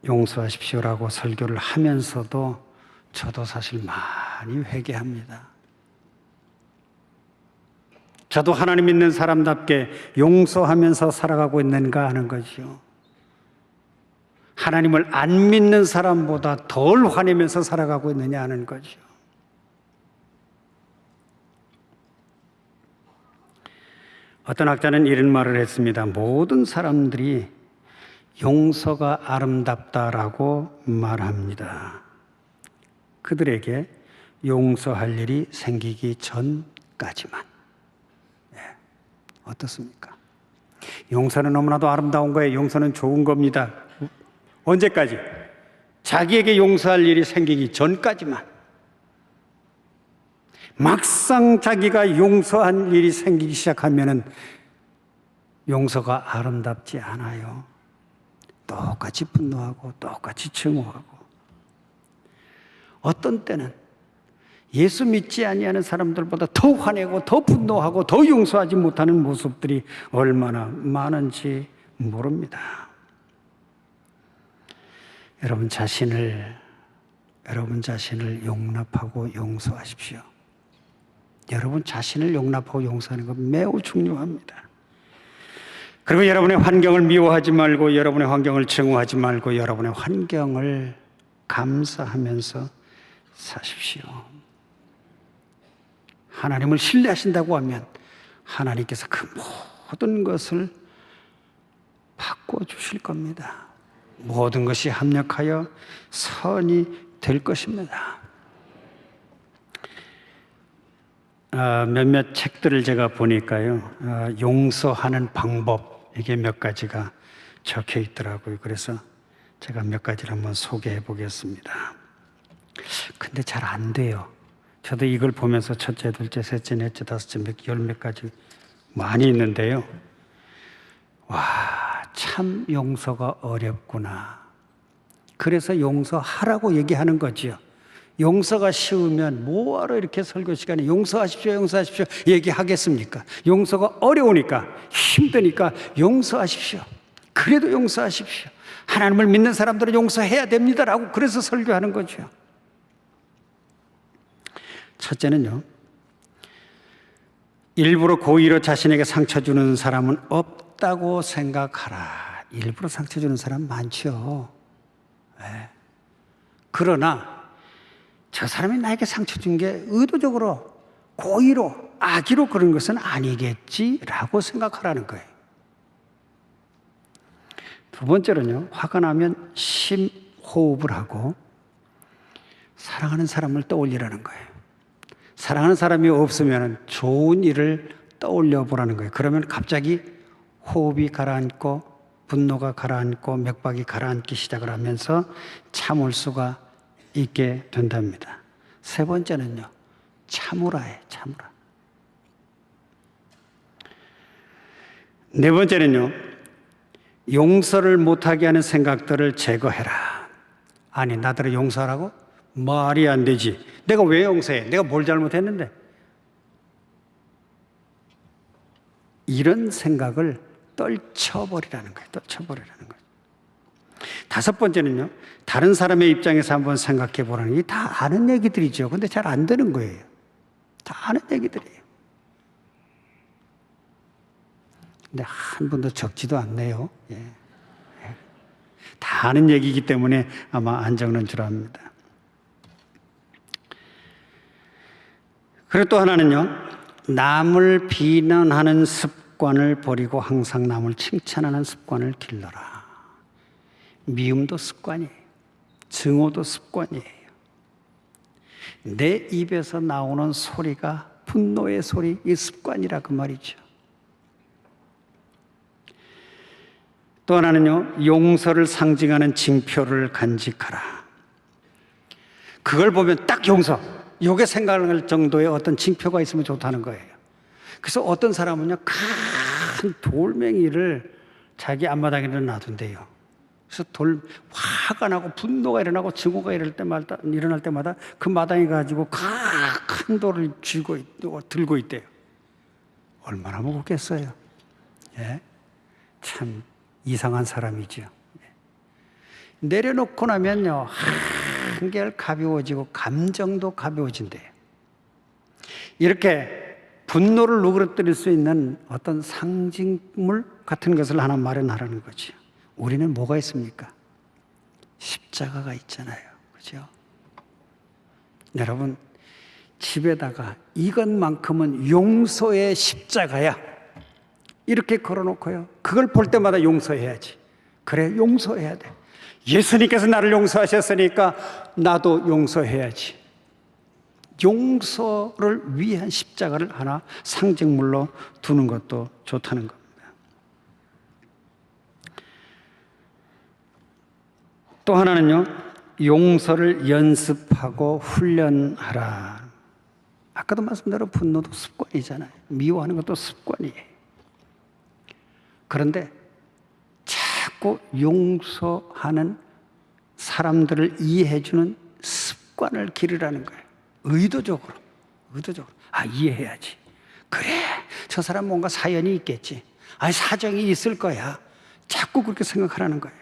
용서하십시오라고 설교를 하면서도 저도 사실 많이 회개합니다. 저도 하나님 믿는 사람답게 용서하면서 살아가고 있는가 하는 거죠. 하나님을 안 믿는 사람보다 덜 화내면서 살아가고 있느냐 하는 거죠. 어떤 학자는 이런 말을 했습니다. 모든 사람들이 용서가 아름답다라고 말합니다. 그들에게 용서할 일이 생기기 전까지만. 어떻습니까? 용서는 너무나도 아름다운 거예요. 용서는 좋은 겁니다. 언제까지? 자기에게 용서할 일이 생기기 전까지만. 막상 자기가 용서한 일이 생기기 시작하면은 용서가 아름답지 않아요. 똑같이 분노하고 똑같이 증오하고. 어떤 때는 예수 믿지 아니하는 사람들보다 더 화내고 더 분노하고 더 용서하지 못하는 모습들이 얼마나 많은지 모릅니다. 여러분 자신을 용납하고 용서하십시오. 여러분 자신을 용납하고 용서하는 건 매우 중요합니다. 그리고 여러분의 환경을 미워하지 말고, 여러분의 환경을 증오하지 말고, 여러분의 환경을 감사하면서 사십시오. 하나님을 신뢰하신다고 하면 하나님께서 그 모든 것을 바꿔주실 겁니다. 모든 것이 합력하여 선이 될 것입니다. 몇몇 책들을 제가 보니까요, 용서하는 방법, 이게 몇 가지가 적혀 있더라고요. 그래서 제가 몇 가지를 한번 소개해 보겠습니다. 근데 잘 안 돼요. 저도 이걸 보면서 첫째, 둘째, 셋째, 넷째, 다섯째, 열 몇 가지 많이 있는데요. 와, 참 용서가 어렵구나. 그래서 용서하라고 얘기하는 거지요. 용서가 쉬우면 뭐하러 이렇게 설교 시간에 용서하십시오, 용서하십시오 얘기하겠습니까? 용서가 어려우니까, 힘드니까 용서하십시오. 그래도 용서하십시오. 하나님을 믿는 사람들은 용서해야 됩니다라고 그래서 설교하는 거죠. 첫째는요, 일부러 고의로 자신에게 상처 주는 사람은 없다고 생각하라. 일부러 상처 주는 사람 많죠. 네. 그러나 저 사람이 나에게 상처 준 게 의도적으로, 고의로, 악의로 그런 것은 아니겠지라고 생각하라는 거예요. 두 번째로는요, 화가 나면 심호흡을 하고 사랑하는 사람을 떠올리라는 거예요. 사랑하는 사람이 없으면 좋은 일을 떠올려 보라는 거예요. 그러면 갑자기 호흡이 가라앉고 분노가 가라앉고 맥박이 가라앉기 시작을 하면서 참을 수가 있게 된답니다. 세 번째는요, 참으라예요. 참으라. 네 번째는요, 용서를 못하게 하는 생각들을 제거해라. 아니, 나더러 용서하라고? 말이 안 되지. 내가 왜 용서해? 내가 뭘 잘못했는데? 이런 생각을 떨쳐버리라는 거예요. 떨쳐버리라는 거예요. 다섯 번째는요, 다른 사람의 입장에서 한번 생각해 보라는 게 다 아는 얘기들이죠. 근데 잘 안 되는 거예요. 다 아는 얘기들이에요. 근데 한 번도 적지도 않네요. 예. 다 아는 얘기이기 때문에 아마 안 적는 줄 압니다. 그리고 또 하나는요, 남을 비난하는 습관을 버리고 항상 남을 칭찬하는 습관을 길러라. 미움도 습관이에요. 증오도 습관이에요. 내 입에서 나오는 소리가 분노의 소리, 이 습관이라 그 말이죠. 또 하나는요, 용서를 상징하는 징표를 간직하라. 그걸 보면 딱 용서, 요게 생각할 정도의 어떤 징표가 있으면 좋다는 거예요. 그래서 어떤 사람은요, 큰 돌멩이를 자기 앞마당에 놔둔대요. 그래서 화가 나고 분노가 일어나고 증오가 일어날 때마다 그 마당에 가지고 큰 돌을 들고 있대요. 얼마나 무겁겠어요. 예? 참 이상한 사람이죠. 예. 내려놓고 나면요, 한결 가벼워지고 감정도 가벼워진대요. 이렇게 분노를 누그러뜨릴 수 있는 어떤 상징물 같은 것을 하나 마련하라는 거죠. 우리는 뭐가 있습니까? 십자가가 있잖아요. 그죠? 여러분, 집에다가 이것만큼은 용서의 십자가야, 이렇게 걸어놓고요, 그걸 볼 때마다 용서해야지. 그래, 용서해야 돼. 예수님께서 나를 용서하셨으니까 나도 용서해야지. 용서를 위한 십자가를 하나 상징물로 두는 것도 좋다는 겁니다. 또 하나는요, 용서를 연습하고 훈련하라. 아까도 말씀대로 분노도 습관이잖아요. 미워하는 것도 습관이에요. 그런데 자꾸 용서하는 사람들을 이해해주는 습관을 기르라는 거예요. 의도적으로. 이해해야지. 그래, 저 사람 뭔가 사연이 있겠지. 사정이 있을 거야. 자꾸 그렇게 생각하라는 거예요.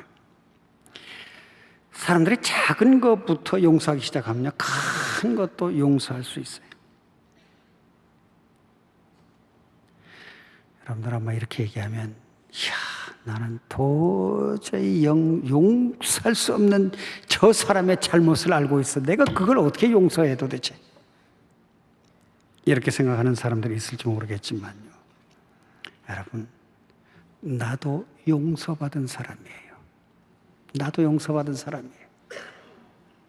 사람들이 작은 것부터 용서하기 시작하면요, 큰 것도 용서할 수 있어요. 여러분들 아마 이렇게 얘기하면, 나는 도저히 용서할 수 없는 저 사람의 잘못을 알고 있어. 내가 그걸 어떻게 용서해 도대체? 이렇게 생각하는 사람들이 있을지 모르겠지만요. 여러분, 나도 용서받은 사람이에요. 나도 용서받은 사람이에요.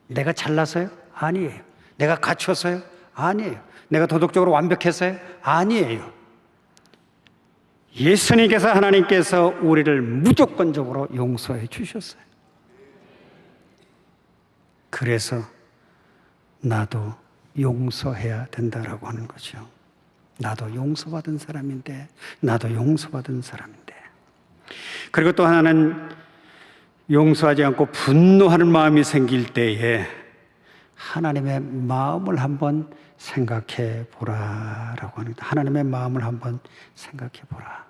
내가 잘나서요? 아니에요. 내가 갖춰서요? 아니에요. 내가 도덕적으로 완벽해서요? 아니에요. 예수님께서, 하나님께서 우리를 무조건적으로 용서해 주셨어요. 그래서 나도 용서해야 된다라고 하는 거죠. 나도 용서받은 사람인데, 그리고 또 하나는 용서하지 않고 분노하는 마음이 생길 때에 하나님의 마음을 한번 생각해 보라라고 합니다. 하나님의 마음을 한번 생각해 보라.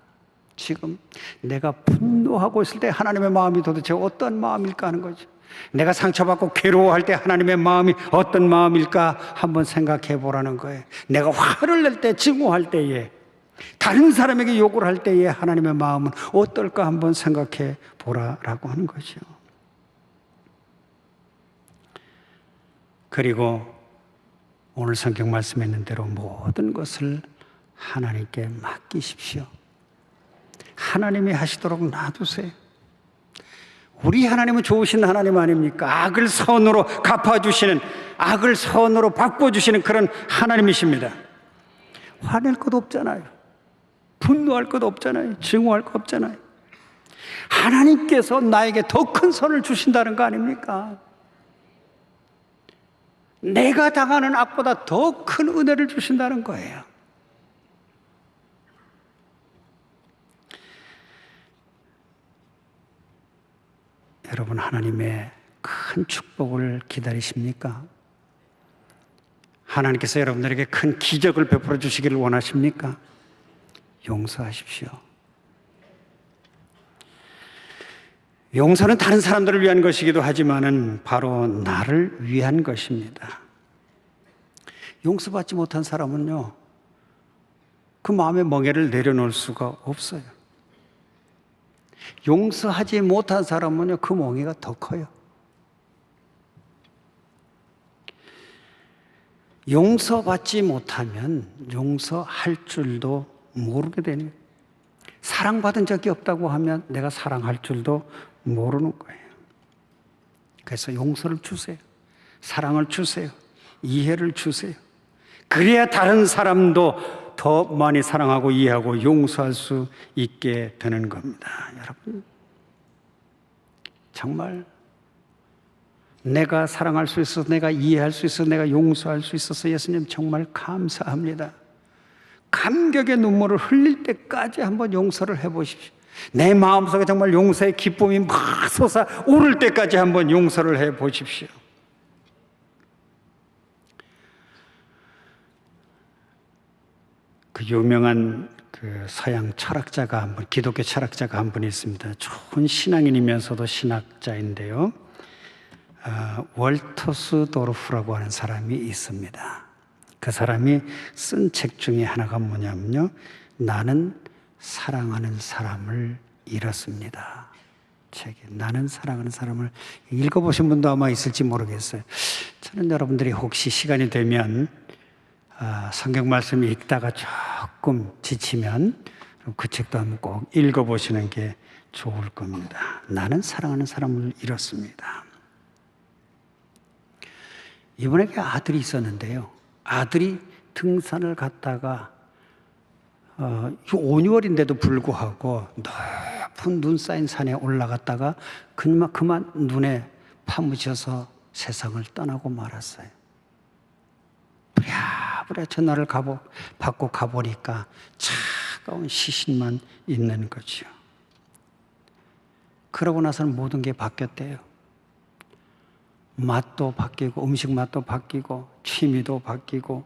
지금 내가 분노하고 있을 때 하나님의 마음이 도대체 어떤 마음일까 하는 거죠. 내가 상처받고 괴로워할 때 하나님의 마음이 어떤 마음일까 한번 생각해 보라는 거예요. 내가 화를 낼 때, 증오할 때에, 다른 사람에게 욕을 할 때에 하나님의 마음은 어떨까 한번 생각해 보라라고 하는 거죠. 그리고 오늘 성경 말씀에 있는 대로 모든 것을 하나님께 맡기십시오. 하나님이 하시도록 놔두세요. 우리 하나님은 좋으신 하나님 아닙니까? 악을 선으로 갚아주시는, 악을 선으로 바꿔주시는 그런 하나님이십니다. 화낼 것 없잖아요. 분노할 것 없잖아요. 증오할 것 없잖아요. 하나님께서 나에게 더 큰 선을 주신다는 거 아닙니까? 내가 당하는 악보다 더 큰 은혜를 주신다는 거예요. 여러분, 하나님의 큰 축복을 기다리십니까? 하나님께서 여러분들에게 큰 기적을 베풀어 주시기를 원하십니까? 용서하십시오. 용서는 다른 사람들을 위한 것이기도 하지만은 바로 나를 위한 것입니다. 용서받지 못한 사람은요, 그 마음의 멍에를 내려놓을 수가 없어요. 용서하지 못한 사람은요, 그 멍에가 더 커요. 용서받지 못하면 용서할 줄도 모르게 되는 거예요. 사랑받은 적이 없다고 하면 내가 사랑할 줄도 모르는 거예요. 그래서 용서를 주세요. 사랑을 주세요. 이해를 주세요. 그래야 다른 사람도 더 많이 사랑하고 이해하고 용서할 수 있게 되는 겁니다. 여러분, 정말 내가 사랑할 수 있어서, 내가 이해할 수 있어서, 내가 용서할 수 있어서 예수님 정말 감사합니다. 감격의 눈물을 흘릴 때까지 한번 용서를 해보십시오. 내 마음속에 정말 용서의 기쁨이 막 솟아오를 때까지 한번 용서를 해보십시오. 그 유명한 그 서양 철학자가 한 분, 기독교 철학자가 한 분 있습니다. 좋은 신앙인이면서도 신학자인데요. 월터스 도르프라고 하는 사람이 있습니다. 그 사람이 쓴 책 중에 하나가 뭐냐면요, 나는 사랑하는 사람을 잃었습니다. 책에 나는 사랑하는 사람을 읽어보신 분도 아마 있을지 모르겠어요. 저는 여러분들이 혹시 시간이 되면 성경 말씀 읽다가 조금 지치면 그 책도 한번 꼭 읽어보시는 게 좋을 겁니다. 나는 사랑하는 사람을 잃었습니다. 이분에게 아들이 있었는데요, 아들이 등산을 갔다가 온 6월인데도 불구하고 높은 눈 쌓인 산에 올라갔다가 그만 눈에 파묻혀서 세상을 떠나고 말았어요. 부랴부랴 전화를 받고 가보니까 차가운 시신만 있는 거죠. 그러고 나서는 모든 게 바뀌었대요. 맛도 바뀌고, 음식 맛도 바뀌고, 취미도 바뀌고,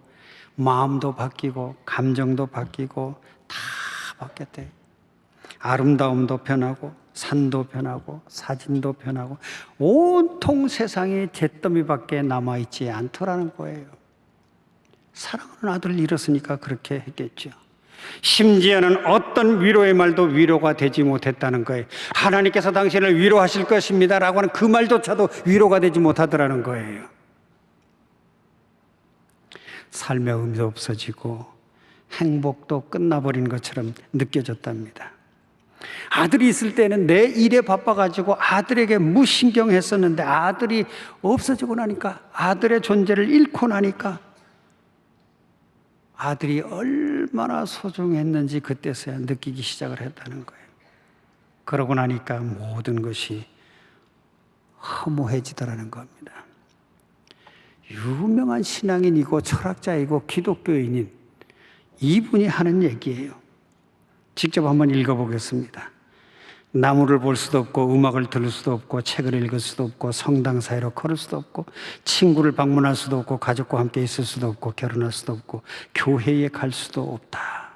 마음도 바뀌고, 감정도 바뀌고, 다 바뀌었대요. 아름다움도 변하고, 산도 변하고, 사진도 변하고, 온통 세상에 잿더미밖에 남아있지 않더라는 거예요. 사랑하는 아들을 잃었으니까 그렇게 했겠죠. 심지어는 어떤 위로의 말도 위로가 되지 못했다는 거예요. 하나님께서 당신을 위로하실 것입니다 라고 하는 그 말조차도 위로가 되지 못하더라는 거예요. 삶의 의미도 없어지고 행복도 끝나버린 것처럼 느껴졌답니다. 아들이 있을 때는 내 일에 바빠가지고 아들에게 무신경했었는데 아들이 없어지고 나니까, 아들의 존재를 잃고 나니까 아들이 얼마나 소중했는지 그때서야 느끼기 시작을 했다는 거예요. 그러고 나니까 모든 것이 허무해지더라는 겁니다. 유명한 신앙인이고 철학자이고 기독교인인 이분이 하는 얘기예요. 직접 한번 읽어보겠습니다. 나무를 볼 수도 없고, 음악을 들을 수도 없고, 책을 읽을 수도 없고, 성당 사이로 걸을 수도 없고, 친구를 방문할 수도 없고, 가족과 함께 있을 수도 없고, 결혼할 수도 없고, 교회에 갈 수도 없다.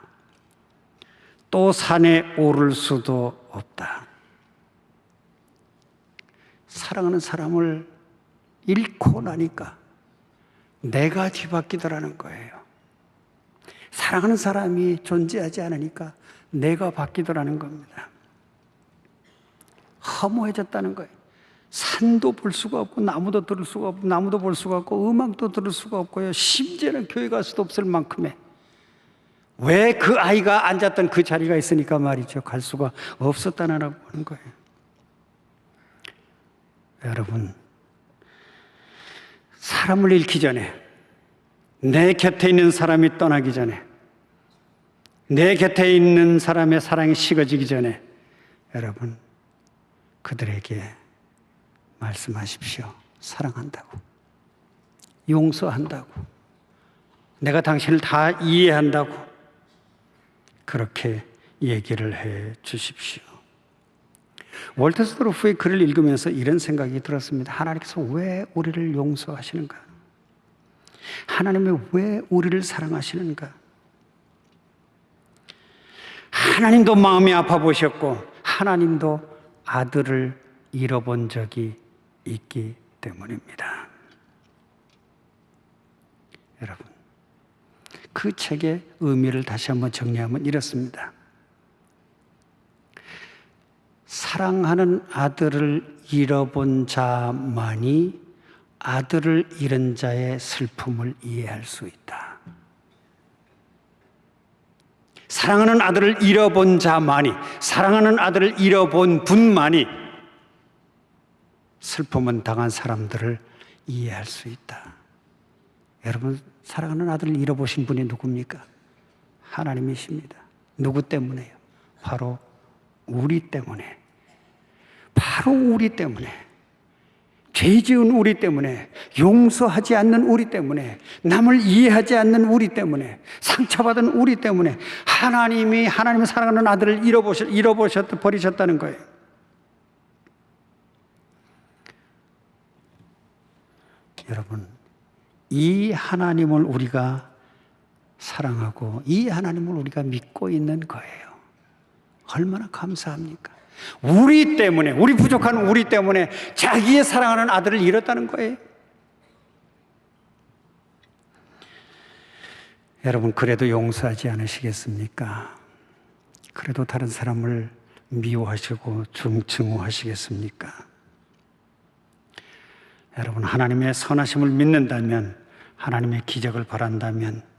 또 산에 오를 수도 없다. 사랑하는 사람을 잃고 나니까 내가 뒤바뀌더라는 거예요. 사랑하는 사람이 존재하지 않으니까 내가 바뀌더라는 겁니다. 허무해졌다는 거예요. 산도 볼 수가 없고, 나무도 들을 수가 없고, 나무도 볼 수가 없고, 음악도 들을 수가 없고요. 심지어는 교회 갈 수도 없을 만큼의, 왜 그 아이가 앉았던 그 자리가 있으니까 말이죠. 갈 수가 없었다는 거예요. 여러분, 사람을 잃기 전에, 내 곁에 있는 사람이 떠나기 전에, 내 곁에 있는 사람의 사랑이 식어지기 전에 여러분, 그들에게 말씀하십시오. 사랑한다고, 용서한다고, 내가 당신을 다 이해한다고, 그렇게 얘기를 해 주십시오. 월터 스트로프의 글을 읽으면서 이런 생각이 들었습니다. 하나님께서 왜 우리를 용서하시는가? 하나님이 왜 우리를 사랑하시는가? 하나님도 마음이 아파 보셨고, 하나님도 아들을 잃어본 적이 있기 때문입니다. 여러분, 그 책의 의미를 다시 한번 정리하면 이렇습니다. 사랑하는 아들을 잃어본 자만이 아들을 잃은 자의 슬픔을 이해할 수 있다. 사랑하는 아들을 잃어본 자만이, 사랑하는 아들을 잃어본 분만이 슬픔은 당한 사람들을 이해할 수 있다. 여러분, 사랑하는 아들을 잃어보신 분이 누굽니까? 하나님이십니다. 누구 때문에요? 바로 우리 때문에. 바로 우리 때문에. 죄 지은 우리 때문에, 용서하지 않는 우리 때문에, 남을 이해하지 않는 우리 때문에, 상처받은 우리 때문에 하나님이 사랑하는 아들을 버리셨다는 거예요. 여러분, 이 하나님을 우리가 사랑하고 이 하나님을 우리가 믿고 있는 거예요. 얼마나 감사합니까? 우리 때문에, 우리 부족한 우리 때문에 자기의 사랑하는 아들을 잃었다는 거예요. 여러분, 그래도 용서하지 않으시겠습니까? 그래도 다른 사람을 미워하시고 증오하시겠습니까? 여러분, 하나님의 선하심을 믿는다면, 하나님의 기적을 바란다면,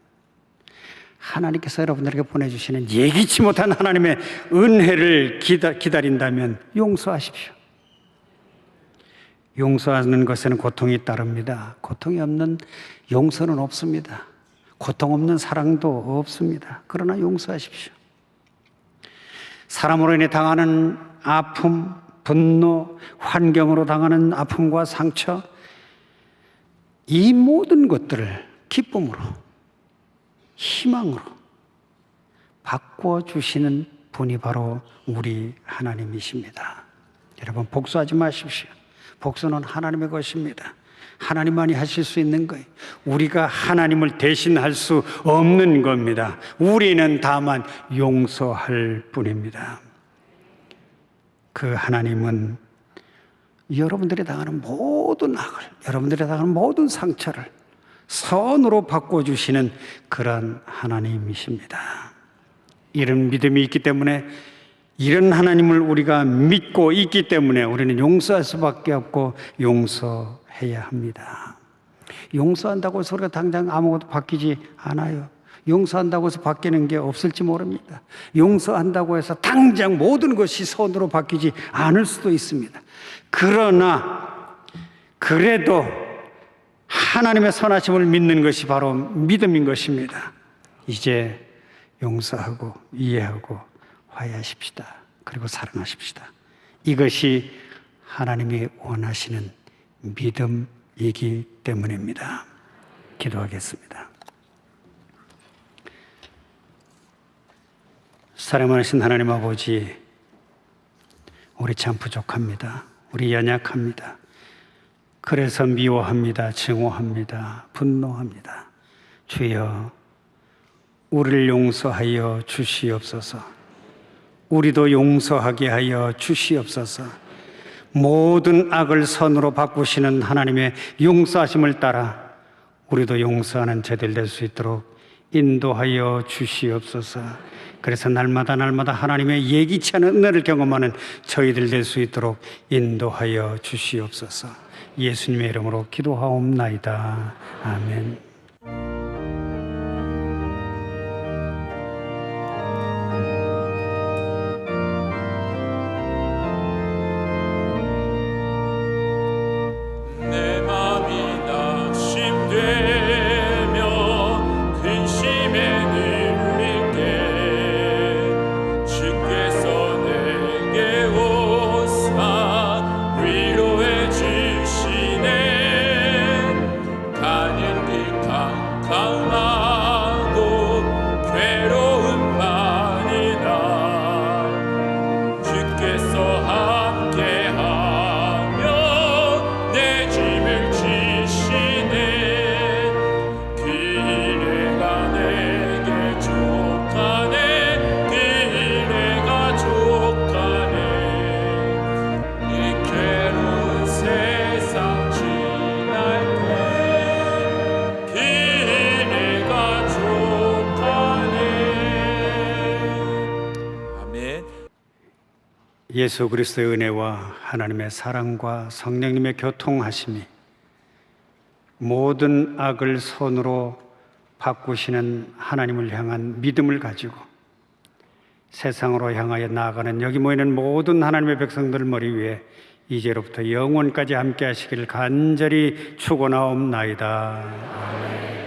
하나님께서 여러분들에게 보내주시는 예기치 못한 하나님의 은혜를 기다린다면 용서하십시오. 용서하는 것에는 고통이 따릅니다. 고통이 없는 용서는 없습니다. 고통 없는 사랑도 없습니다. 그러나 용서하십시오. 사람으로 인해 당하는 아픔, 분노, 환경으로 당하는 아픔과 상처, 이 모든 것들을 기쁨으로, 희망으로 바꿔주시는 분이 바로 우리 하나님이십니다. 여러분, 복수하지 마십시오. 복수는 하나님의 것입니다. 하나님만이 하실 수 있는 거예요. 우리가 하나님을 대신할 수 없는 겁니다. 우리는 다만 용서할 뿐입니다. 그 하나님은 여러분들이 당하는 모든 악을, 여러분들이 당하는 모든 상처를 선으로 바꿔주시는 그런 하나님이십니다. 이런 믿음이 있기 때문에, 이런 하나님을 우리가 믿고 있기 때문에 우리는 용서할 수밖에 없고 용서해야 합니다. 용서한다고 해서 우리가 당장 아무것도 바뀌지 않아요. 용서한다고 해서 바뀌는 게 없을지 모릅니다. 용서한다고 해서 당장 모든 것이 선으로 바뀌지 않을 수도 있습니다. 그러나 그래도 하나님의 선하심을 믿는 것이 바로 믿음인 것입니다. 이제 용서하고 이해하고 화해하십시다. 그리고 사랑하십시다. 이것이 하나님이 원하시는 믿음이기 때문입니다. 기도하겠습니다. 사랑하신 하나님 아버지, 우리 참 부족합니다. 우리 연약합니다. 그래서 미워합니다. 증오합니다. 분노합니다. 주여, 우리를 용서하여 주시옵소서. 우리도 용서하게 하여 주시옵소서. 모든 악을 선으로 바꾸시는 하나님의 용서하심을 따라 우리도 용서하는 저들 될 수 있도록 인도하여 주시옵소서. 그래서 날마다 하나님의 예기치 않은 은혜를 경험하는 저희들 될 수 있도록 인도하여 주시옵소서. 예수님의 이름으로 기도하옵나이다. 아멘. 예수 그리스도의 은혜와 하나님의 사랑과 성령님의 교통하심이 모든 악을 손으로 바꾸시는 하나님을 향한 믿음을 가지고 세상으로 향하여 나아가는 여기 모이는 모든 하나님의 백성들 머리 위에 이제로부터 영원까지 함께 하시기를 간절히 축원하옵나이다. 아멘.